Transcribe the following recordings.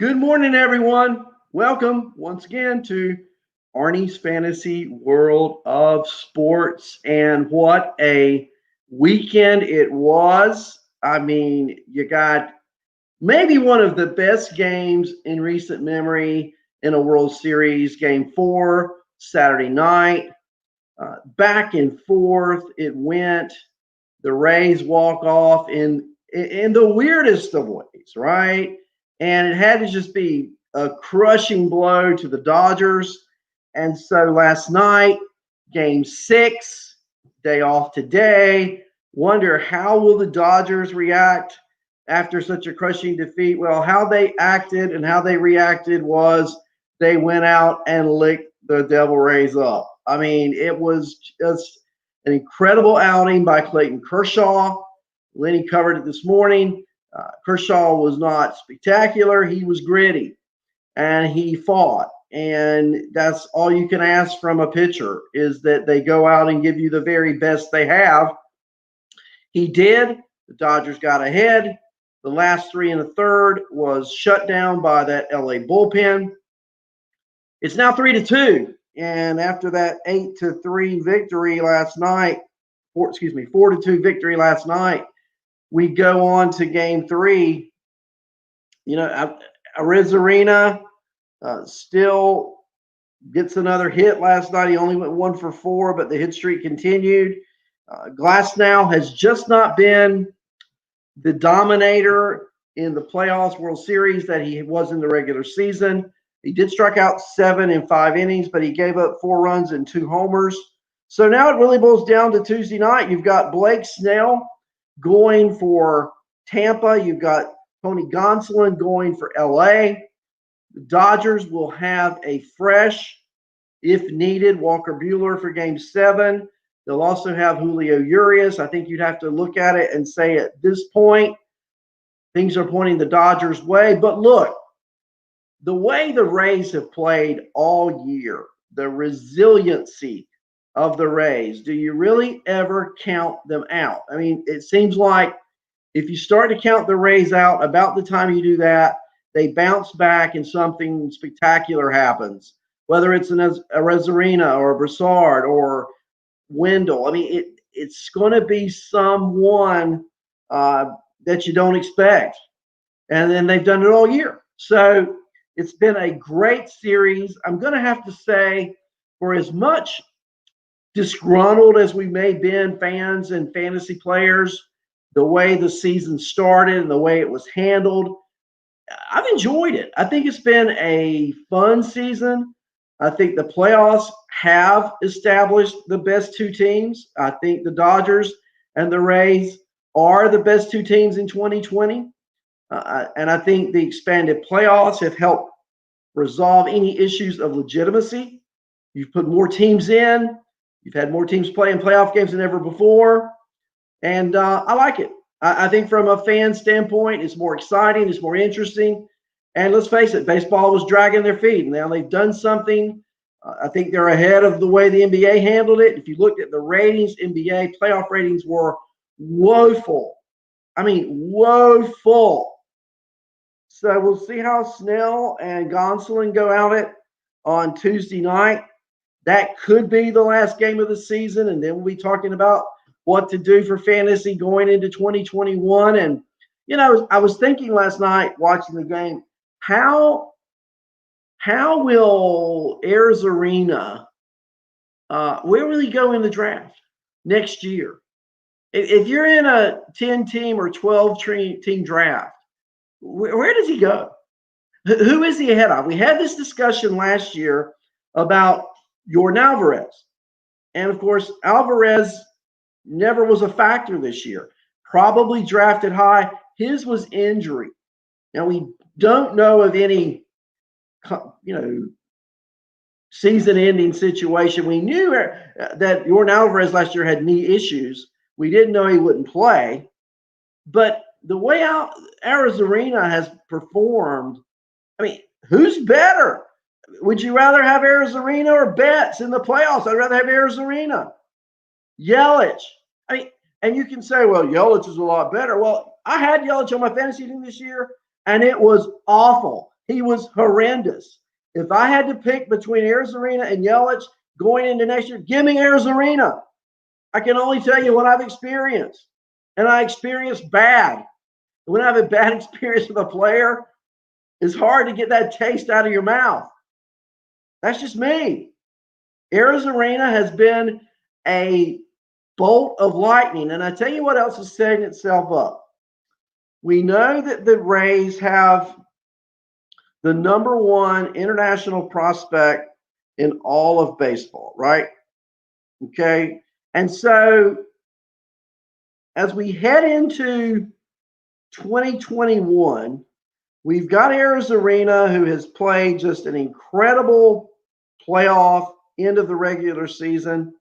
Good morning, everyone. Welcome once again to Arnie's Fantasy World of Sports. And what a weekend it was. I mean, you got maybe one of the best games in recent memory in a World Series. Game 4, Saturday night. Back and forth it went. The Rays walk off in the weirdest of ways, right? And it had to just be a crushing blow to the Dodgers. And so last night, game 6, day off today. Wonder how will the Dodgers react after such a crushing defeat? Well, how they acted and how they reacted was they went out and licked the Devil Rays up. I mean, it was just an incredible outing by Clayton Kershaw. Lenny covered it this morning. Kershaw was not spectacular. He was gritty, and he fought. And that's all you can ask from a pitcher is that they go out and give you the very best they have. He did. The Dodgers got ahead. The last 3 1/3 was shut down by that LA bullpen. It's now 3-2. And after that 8-3 victory last night, 4-2 victory last night, we go on to game 3. You know, Arizarena still gets another hit last night. He only went 1 for 4, but the hit streak continued. Glasnow has just not been the dominator in the playoffs World Series that he was in the regular season. He did strike out 7 in 5 innings, but he gave up 4 runs and 2 homers. So now it really boils down to Tuesday night. You've got Blake Snell going for Tampa. You've got Tony Gonsolin going for LA. The Dodgers will have a fresh, if needed, Walker Buehler for game 7. They'll also have Julio Urias. I think you'd have to look at it and say at this point, things are pointing the Dodgers' way. But look, the way the Rays have played all year, the resiliency of the Rays, do you really ever count them out? I mean, it seems like if you start to count the Rays out, about the time you do that, they bounce back and something spectacular happens, whether it's a Arozarena or a Broussard or Wendell. I mean, it's going to be someone that you don't expect. And then they've done it all year. So it's been a great series. I'm going to have to say, for as much disgruntled as we may have been, fans and fantasy players, the way the season started and the way it was handled, I've enjoyed it. I think it's been a fun season. I think the playoffs have established the best 2 teams. I think the Dodgers and the Rays are the best 2 teams in 2020. And I think the expanded playoffs have helped resolve any issues of legitimacy. You've put more teams in. You've had more teams play in playoff games than ever before. And I like it. I think from a fan standpoint, it's more exciting. It's more interesting. And let's face it, baseball was dragging their feet. Now they've done something. I think they're ahead of the way the NBA handled it. If you looked at the ratings, NBA playoff ratings were woeful. I mean, woeful. So we'll see how Snell and Gonsolin go at it on Tuesday night. That could be the last game of the season, and then we'll be talking about what to do for fantasy going into 2021. And, you know, I was thinking last night watching the game, how will Arizarena, where will he go in the draft next year? If you're in a 10-team or 12-team draft, where does he go? Who is he ahead of? We had this discussion last year about Yordan Alvarez. And, of course, Alvarez never was a factor this year. Probably drafted high. His was injury. Now, we don't know of any, season-ending situation. We knew that Yordan Alvarez last year had knee issues. We didn't know he wouldn't play. But the way Arizarena has performed, I mean, who's better? Would you rather have Arizarena or Betts in the playoffs? I'd rather have Arizarena. Yelich. I mean, and you can say, well, Yelich is a lot better. Well, I had Yelich on my fantasy team this year, and it was awful. He was horrendous. If I had to pick between Arizarena and Yelich going into next year, give me Arizarena. I can only tell you what I've experienced. And I experienced bad. When I have a bad experience with a player, it's hard to get that taste out of your mouth. That's just me. Arizarena has been a bolt of lightning. And I tell you what else is setting itself up. We know that the Rays have the number one international prospect in all of baseball, right? Okay. And so as we head into 2021, we've got Arizarena, who has played just an incredible playoff end of the regular season.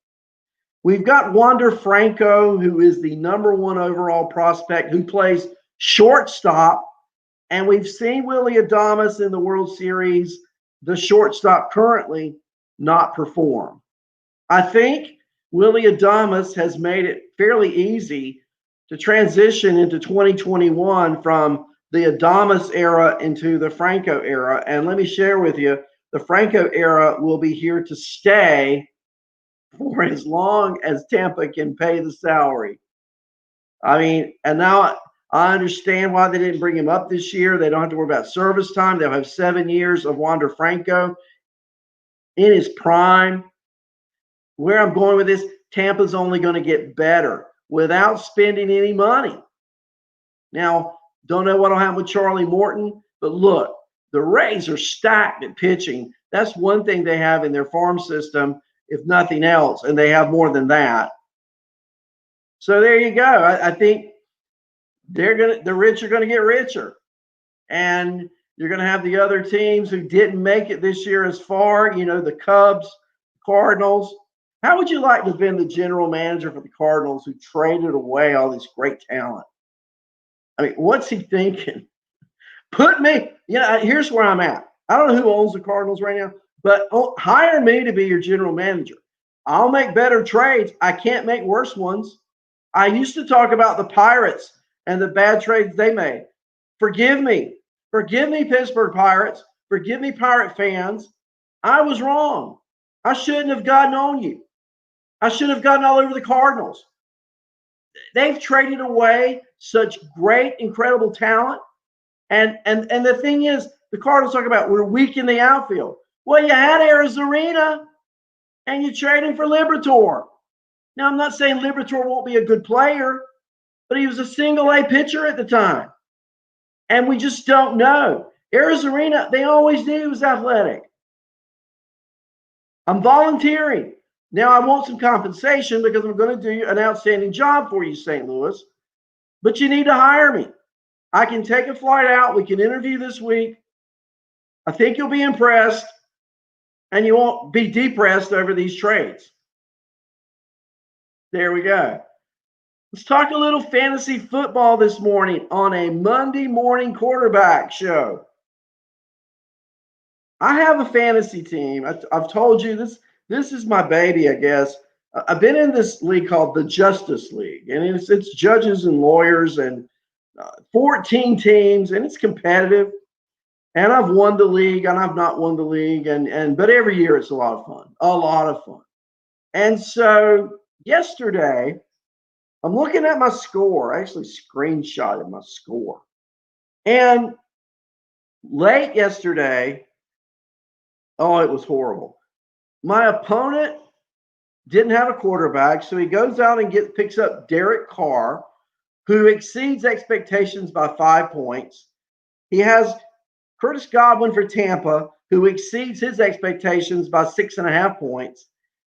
We've got Wander Franco, who is the number one overall prospect, who plays shortstop. And we've seen Willy Adames in the World Series, the shortstop currently, not perform. I think Willy Adames has made it fairly easy to transition into 2021 from the Adames era into the Franco era. And let me share with you, the Franco era will be here to stay for as long as Tampa can pay the salary. I mean, and now I understand why they didn't bring him up this year. They don't have to worry about service time. They'll have 7 years of Wander Franco in his prime. Where I'm going with this, Tampa's only going to get better without spending any money. Now, don't know what will happen with Charlie Morton, but look, the Rays are stacked at pitching. That's one thing they have in their farm system, if nothing else, and they have more than that. So there you go. I think the rich are going to get richer, and you're going to have the other teams who didn't make it this year as far. You know, the Cubs, Cardinals. How would you like to have been the general manager for the Cardinals who traded away all this great talent? I mean, what's he thinking? Put me, here's where I'm at. I don't know who owns the Cardinals right now, but hire me to be your general manager. I'll make better trades. I can't make worse ones. I used to talk about the Pirates and the bad trades they made. Forgive me. Forgive me, Pittsburgh Pirates. Forgive me, Pirate fans. I was wrong. I shouldn't have gotten on you. I should have gotten all over the Cardinals. They've traded away such great, incredible talent. And the thing is, the Cardinals talk about we're weak in the outfield. Well, you had Arizarena, and you trade him for Liberatore. Now, I'm not saying Liberatore won't be a good player, but he was a single-A pitcher at the time. And we just don't know. Arizarena, they always knew he was athletic. I'm volunteering. Now, I want some compensation because I'm going to do an outstanding job for you, St. Louis. But you need to hire me. I can take a flight out. We can interview this week. I think you'll be impressed, and you won't be depressed over these trades. There we go. Let's talk a little fantasy football this morning on a Monday morning quarterback show. I have a fantasy team. I've told you this is my baby, I guess. I've been in this league called the Justice League, and it's judges and lawyers and 14 teams, and it's competitive. And I've won the league, and I've not won the league, but every year it's a lot of fun. And so yesterday, I'm looking at my score. I actually screenshotted my score. And late yesterday, oh, it was horrible. My opponent didn't have a quarterback, so he goes out and picks up Derek Carr, who exceeds expectations by 5 points. He has Curtis Godwin for Tampa, who exceeds his expectations by 6.5 points.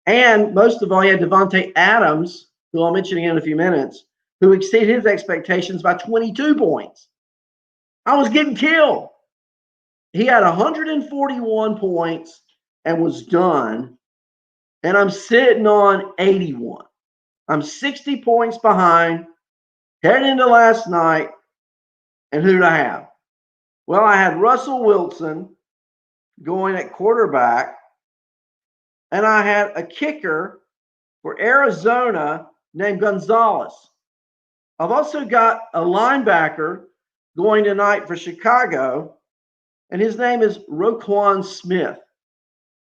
And most of all, he had Devontae Adams, who I'll mention again in a few minutes, who exceeded his expectations by 22 points. I was getting killed. He had 141 points and was done. And I'm sitting on 81. I'm 60 points behind, heading into last night. And who did I have? Well, I had Russell Wilson going at quarterback, and I had a kicker for Arizona named Gonzalez. I've also got a linebacker going tonight for Chicago and his name is Roquan Smith.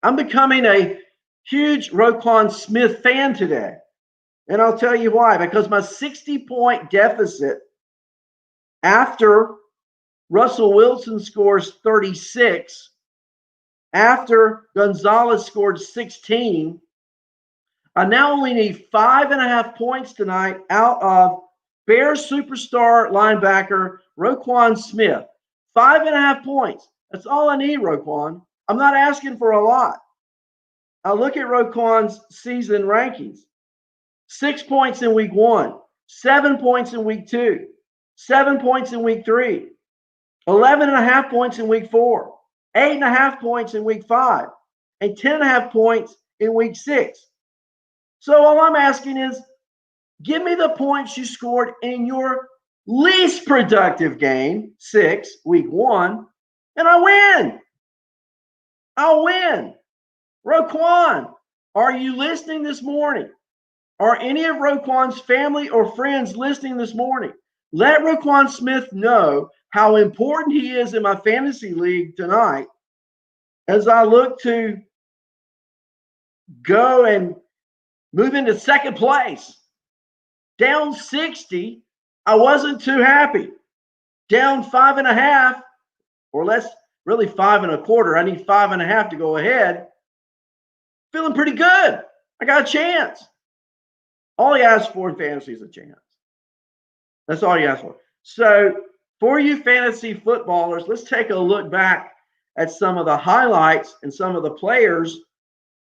I'm becoming a huge Roquan Smith fan today. And I'll tell you why. Because my 60-point deficit after Russell Wilson scores 36, after Gonzalez scored 16, I now only need 5.5 points tonight out of Bears superstar linebacker Roquan Smith. 5.5 points. That's all I need, Roquan. I'm not asking for a lot. I look at Roquan's season rankings. 6 points in week 1, 7 points in week 2, 7 points in week 3, 11.5 points in week 4, 8.5 points in week 5, and 10.5 points in week 6. So all I'm asking is, give me the points you scored in your least productive game, 6, week 1, and I win. I'll win. Roquan, are you listening this morning? Are any of Roquan's family or friends listening this morning? Let Roquan Smith know how important he is in my fantasy league tonight as I look to go and move into second place. Down 60, I wasn't too happy. Down 5.5, or less, really 5.25. I need 5.5 to go ahead. Feeling pretty good. I got a chance. All you ask for in fantasy is a chance. That's all you ask for. So for you fantasy footballers, let's take a look back at some of the highlights and some of the players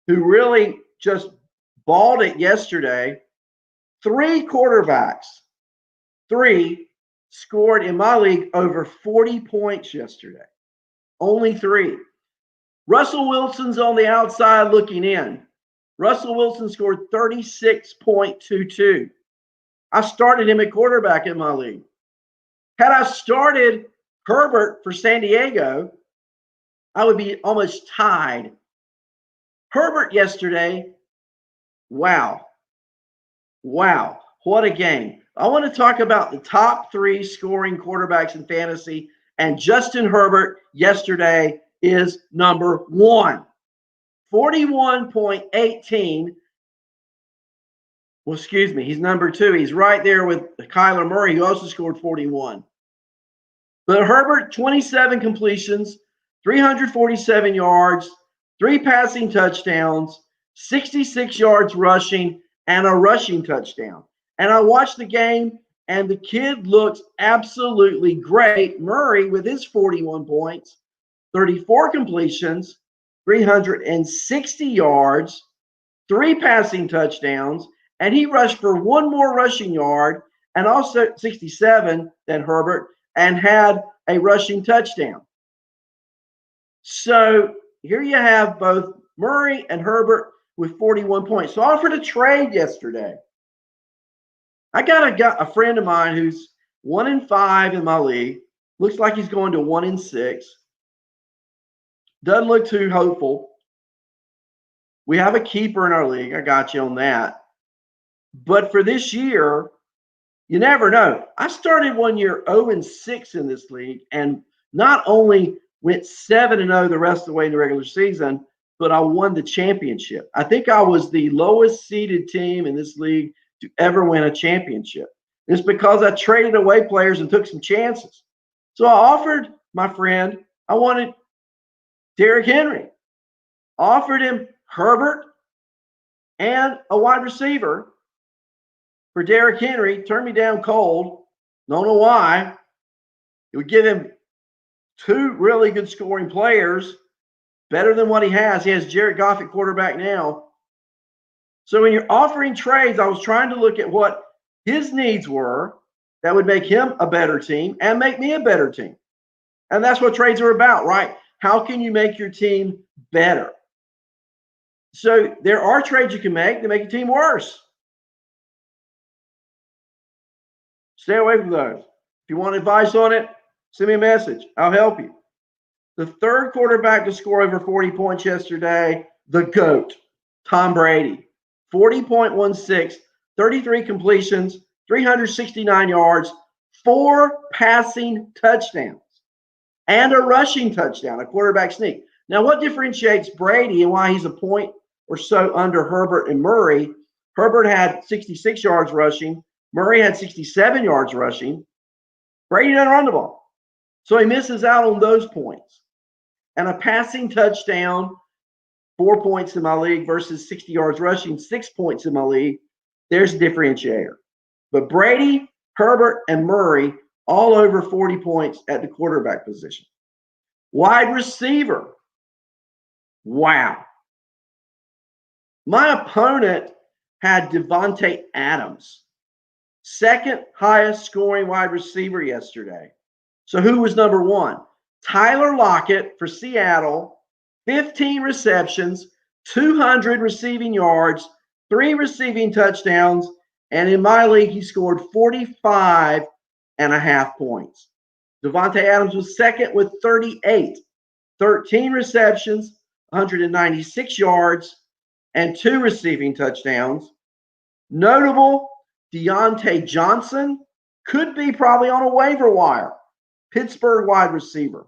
who really just balled it yesterday. 3 quarterbacks, 3 scored in my league over 40 points yesterday. Only 3. Russell Wilson's on the outside looking in. Russell Wilson scored 36.22. I started him at quarterback in my league. Had I started Herbert for San Diego, I would be almost tied. Herbert yesterday, wow. Wow, what a game. I want to talk about the top 3 scoring quarterbacks in fantasy, and Justin Herbert yesterday is number 1. 41.18. Well, excuse me, he's number 2. He's right there with Kyler Murray, who also scored 41. But Herbert, 27 completions, 347 yards, 3 passing touchdowns, 66 yards rushing, and a rushing touchdown. And I watched the game, and the kid looks absolutely great. Murray, with his 41 points, 34 completions, 360 yards, 3 passing touchdowns, and he rushed for 1 more rushing yard and also 67 than Herbert and had a rushing touchdown. So here you have both Murray and Herbert with 41 points. So I offered a trade yesterday. I got a friend of mine who's 1-5 in my league. Looks like he's going to 1-6. Doesn't look too hopeful. We have a keeper in our league. I got you on that. But for this year, you never know. I started one year 0-6 in this league, and not only went 7-0 the rest of the way in the regular season, but I won the championship. I think I was the lowest seeded team in this league to ever win a championship. It's because I traded away players and took some chances. So I offered my friend, I wanted Derrick Henry. Offered him Herbert and a wide receiver for Derrick Henry. Turned me down cold. Don't know why. It would give him 2 really good scoring players, better than what he has. He has Jared Goff at quarterback now. So when you're offering trades, I was trying to look at what his needs were that would make him a better team and make me a better team. And that's what trades are about, right? How can you make your team better? So there are trades you can make to make your team worse. Stay away from those. If you want advice on it, send me a message. I'll help you. The 3rd quarterback to score over 40 points yesterday, the GOAT, Tom Brady. 40.16, 33 completions, 369 yards, 4 passing touchdowns. and a rushing touchdown, a quarterback sneak. Now, what differentiates Brady and why he's a point or so under Herbert and Murray? Herbert had 66 yards rushing. Murray had 67 yards rushing. Brady doesn't run the ball. So he misses out on those points. And a passing touchdown, 4 points in my league versus 60 yards rushing, 6 points in my league. There's a differentiator. But Brady, Herbert, and Murray all over 40 points at the quarterback position. Wide receiver. Wow. My opponent had Devontae Adams, second highest scoring wide receiver yesterday. So who was number one? Tyler Lockett for Seattle, 15 receptions, 200 receiving yards, 3 receiving touchdowns, and in my league, he scored 45.5 points. Devontae Adams was second with 38, 13 receptions, 196 yards, and 2 receiving touchdowns. Notable, Deontay Johnson could be probably on a waiver wire. Pittsburgh wide receiver.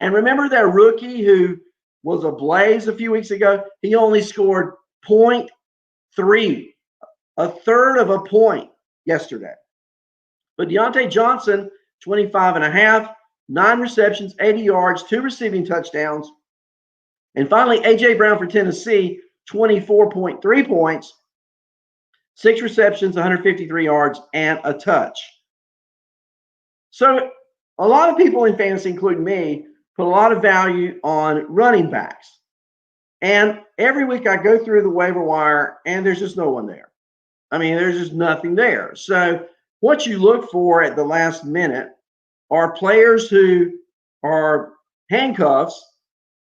And remember that rookie who was ablaze a few weeks ago? He only scored 0.3, a third of a point yesterday. But Deontay Johnson, 25.5, 9 receptions, 80 yards, 2 receiving touchdowns. And finally, A.J. Brown for Tennessee, 24.3 points, 6 receptions, 153 yards, and a touch. So a lot of people in fantasy, including me, put a lot of value on running backs. And every week I go through the waiver wire, and there's just no one there. I mean, there's just nothing there. So what you look for at the last minute are players who are handcuffs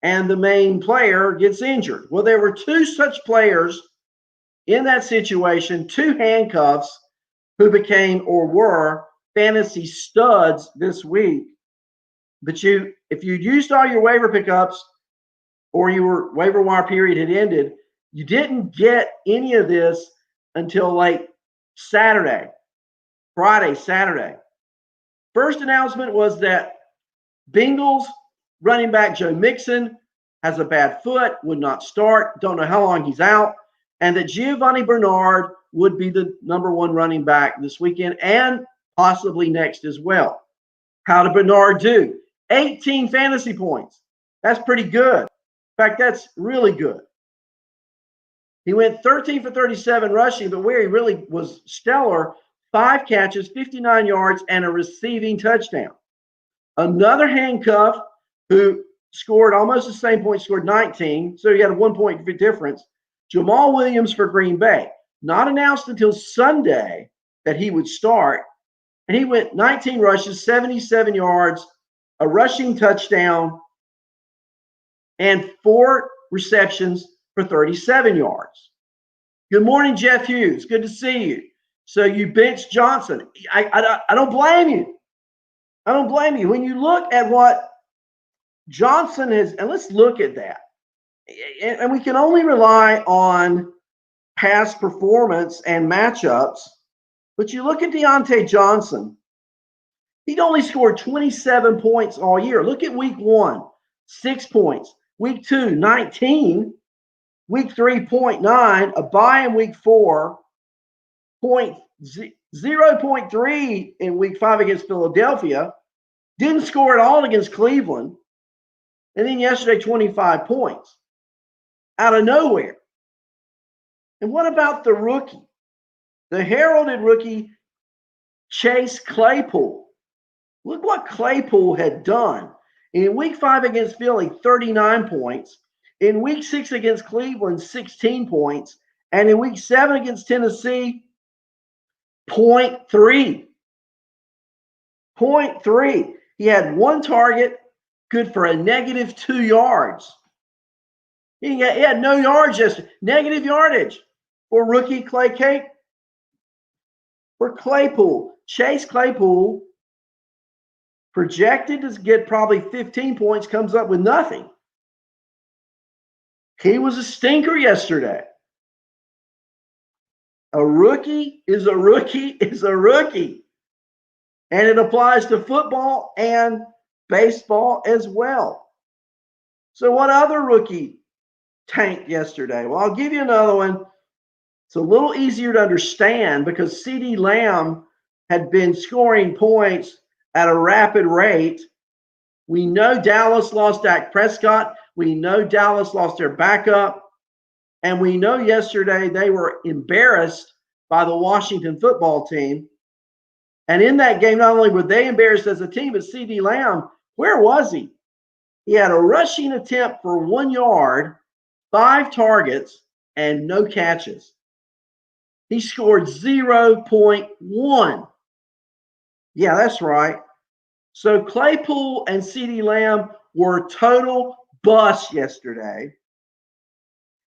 and the main player gets injured. Well, there were 2 such players in that situation, 2 handcuffs who became or were fantasy studs this week. But if you used all your waiver pickups or your waiver wire period had ended, you didn't get any of this until late Saturday, Friday, Saturday. First announcement was that Bengals running back Joe Mixon has a bad foot, would not start, don't know how long he's out, and that Giovanni Bernard would be the number 1 running back this weekend and possibly next as well. How did Bernard do? 18 fantasy points. That's pretty good. In fact, that's really good. He went 13 for 37 rushing, but where he really was stellar, 5 catches, 59 yards, and a receiving touchdown. Another handcuff who scored almost the same points, scored 19, so he had a 1-point difference. Jamal Williams for Green Bay. Not announced until Sunday that he would start, and he went 19 rushes, 77 yards, a rushing touchdown, and 4 receptions for 37 yards. Good morning, Jeff Hughes. Good to see you. So you benched Johnson. I don't blame you. I don't blame you. When you look at what Johnson has, and let's look at that. And we can only rely on past performance and matchups. But you look at Deontay Johnson. He'd only scored 27 points all year. Look at week 1, 6 points. Week 2, 19. Week 3, 0.9. A bye in week 4. 0.3 in week 5 against Philadelphia. Didn't score at all against Cleveland. And then yesterday, 25 points. Out of nowhere. And what about the rookie? The heralded rookie, Chase Claypool. Look what Claypool had done. In week 5 against Philly, 39 points. In week 6 against Cleveland, 16 points. And in week 7 against Tennessee, 0.3. 0.3. He had 1 target, good for a negative 2 yards. He had no yards yesterday. Negative yardage for rookie for Claypool. Chase Claypool, projected to get probably 15 points, comes up with nothing. He was a stinker yesterday. A rookie is a rookie is a rookie. And it applies to football and baseball as well. So what other rookie tanked yesterday? Well, I'll give you another one. It's a little easier to understand because CeeDee Lamb had been scoring points at a rapid rate. We know Dallas lost Dak Prescott. We know Dallas lost their backup. And we know yesterday they were embarrassed by the Washington football team. And in that game, not only were they embarrassed as a team, but CeeDee Lamb, where was he? He had a rushing attempt for 1 yard, 5 targets, and no catches. He scored 0.1. Yeah, that's right. So Claypool and CeeDee Lamb were total busts yesterday.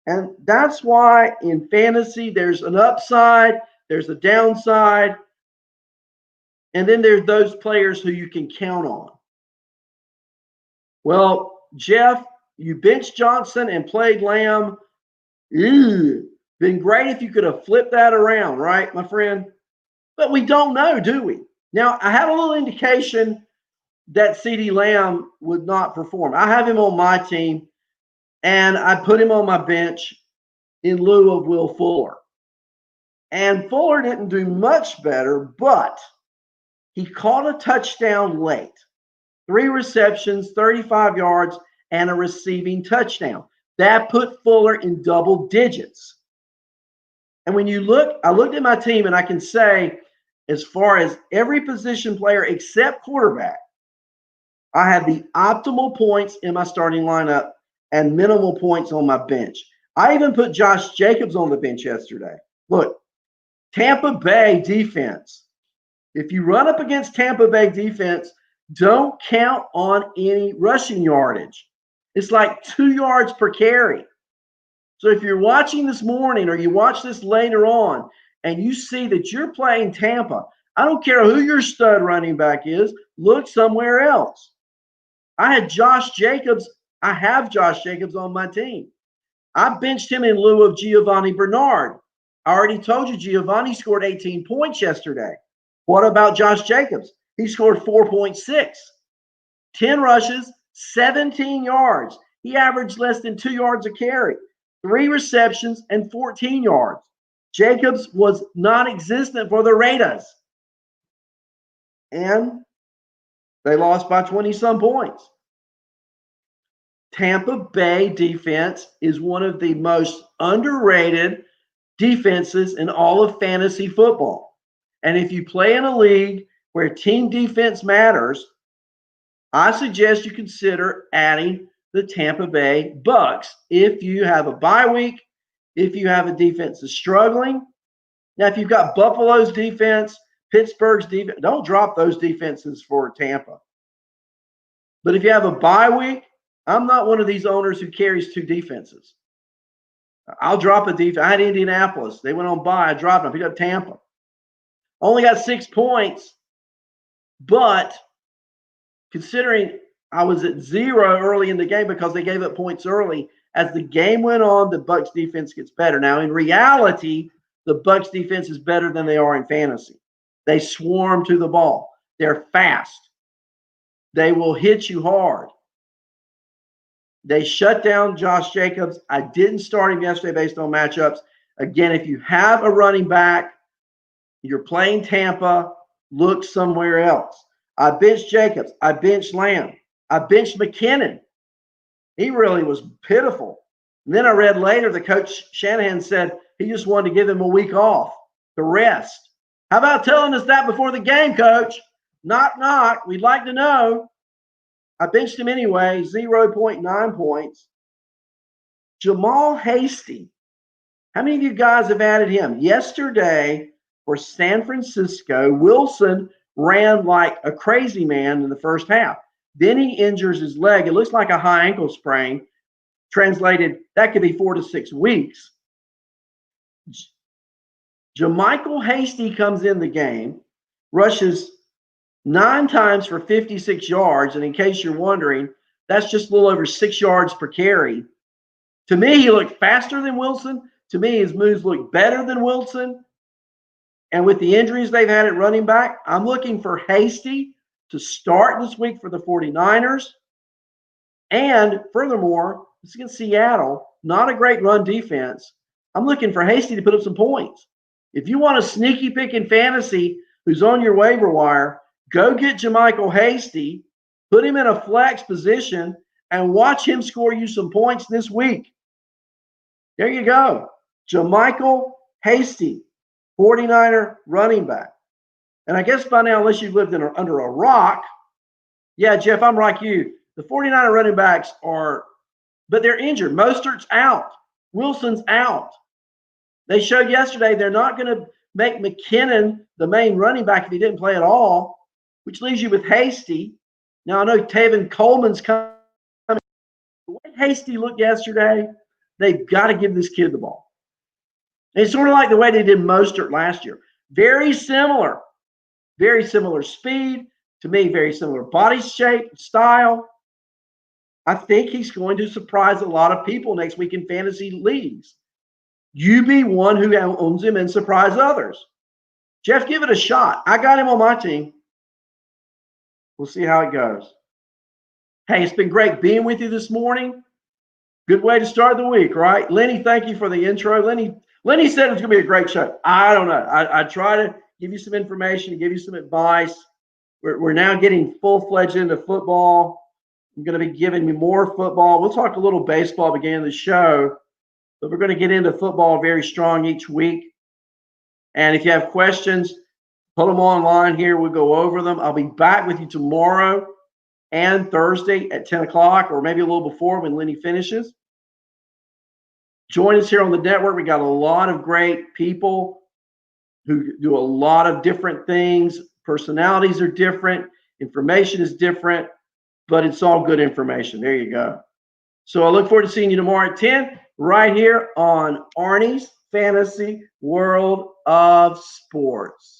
And that's why in fantasy, there's an upside, there's a downside, and then there's those players who you can count on. Well, Jeff, you benched Johnson and played Lamb. Been great if you could have flipped that around, right, my friend? But we don't know, do we? Now, I had a little indication that CeeDee Lamb would not perform. I have him on my team, and I put him on my bench in lieu of Will Fuller. And Fuller didn't do much better, but he caught a touchdown late. 3 receptions, 35 yards, and a receiving touchdown. That put Fuller in double digits. And when you look, I looked at my team, and I can say, as far as every position player except quarterback, I had the optimal points in my starting lineup and minimal points on my bench. I even put Josh Jacobs on the bench yesterday. Look, Tampa Bay defense. If you run up against Tampa Bay defense, don't count on any rushing yardage. It's like 2 yards per carry. So if you're watching this morning or you watch this later on and you see that you're playing Tampa, I don't care who your stud running back is, look somewhere else. I have Josh Jacobs on my team. I benched him in lieu of Giovanni Bernard. I already told you Giovanni scored 18 points yesterday. What about Josh Jacobs? He scored 4.6. 10 rushes, 17 yards. He averaged less than 2 yards a carry. 3 receptions and 14 yards. Jacobs was non-existent for the Raiders. And they lost by 20-some points. Tampa Bay defense is one of the most underrated defenses in all of fantasy football. And if you play in a league where team defense matters, I suggest you consider adding the Tampa Bay Bucks if you have a bye week, if you have a defense that's struggling. Now, if you've got Buffalo's defense, Pittsburgh's defense, don't drop those defenses for Tampa. But if you have a bye week, I'm not one of these owners who carries 2 defenses. I'll drop a defense. I had Indianapolis. They went on bye. I dropped them. I picked up Tampa. Only got 6 points, but considering I was at 0 early in the game because they gave up points early, as the game went on, the Bucs defense gets better. Now, in reality, the Bucs defense is better than they are in fantasy. They swarm to the ball. They're fast. They will hit you hard. They shut down Josh Jacobs. I didn't start him yesterday based on matchups. Again, if you have a running back, you're playing Tampa, look somewhere else. I benched Jacobs. I benched Lamb. I benched McKinnon. He really was pitiful. And then I read later the coach Shanahan said he just wanted to give him a week off to rest. How about telling us that before the game, coach? Knock, knock. We'd like to know. I benched him anyway, 0.9 points. Jamal Hasty. How many of you guys have added him? Yesterday for San Francisco, Wilson ran like a crazy man in the first half. Then he injures his leg. It looks like a high ankle sprain. Translated, that could be 4 to 6 weeks. Jermichael Hasty comes in the game, rushes 9 times for 56 yards. And in case you're wondering, that's just a little over 6 yards per carry. To me, he looked faster than Wilson. To me, his moves look better than Wilson. And with the injuries they've had at running back, I'm looking for Hasty to start this week for the 49ers. And furthermore, it's against Seattle, not a great run defense. I'm looking for Hasty to put up some points. If you want a sneaky pick in fantasy who's on your waiver wire, go get JaMychal Hasty, put him in a flex position, and watch him score you some points this week. There you go. JaMychal Hasty, 49er running back. And I guess by now, unless you've lived under a rock, yeah, Jeff, I'm like you. The 49er running backs but they're injured. Mostert's out. Wilson's out. They showed yesterday they're not going to make McKinnon the main running back if he didn't play at all, which leaves you with Hasty. Now, I know Tavon Coleman's coming. The way Hasty looked yesterday, they've got to give this kid the ball. And it's sort of like the way they did Mostert last year. Very similar speed. To me, very similar body shape, style. I think he's going to surprise a lot of people next week in fantasy leagues. You be one who owns him and surprise others. Jeff, give it a shot. I got him on my team. We'll see how it goes. Hey, it's been great being with you this morning. Good way to start the week, right? Lenny, thank you for the intro. Lenny said it's going to be a great show. I don't know. I try to give you some information, give you some advice. We're now getting full-fledged into football. I'm going to be giving you more football. We'll talk a little baseball beginning of the show, but we're going to get into football very strong each week. And if you have questions, put them online here. We'll go over them. I'll be back with you tomorrow and Thursday at 10 o'clock or maybe a little before when Lenny finishes. Join us here on the network. We got a lot of great people who do a lot of different things. Personalities are different. Information is different, but it's all good information. There you go. So I look forward to seeing you tomorrow at 10 right here on Arnie's Fantasy World of Sports.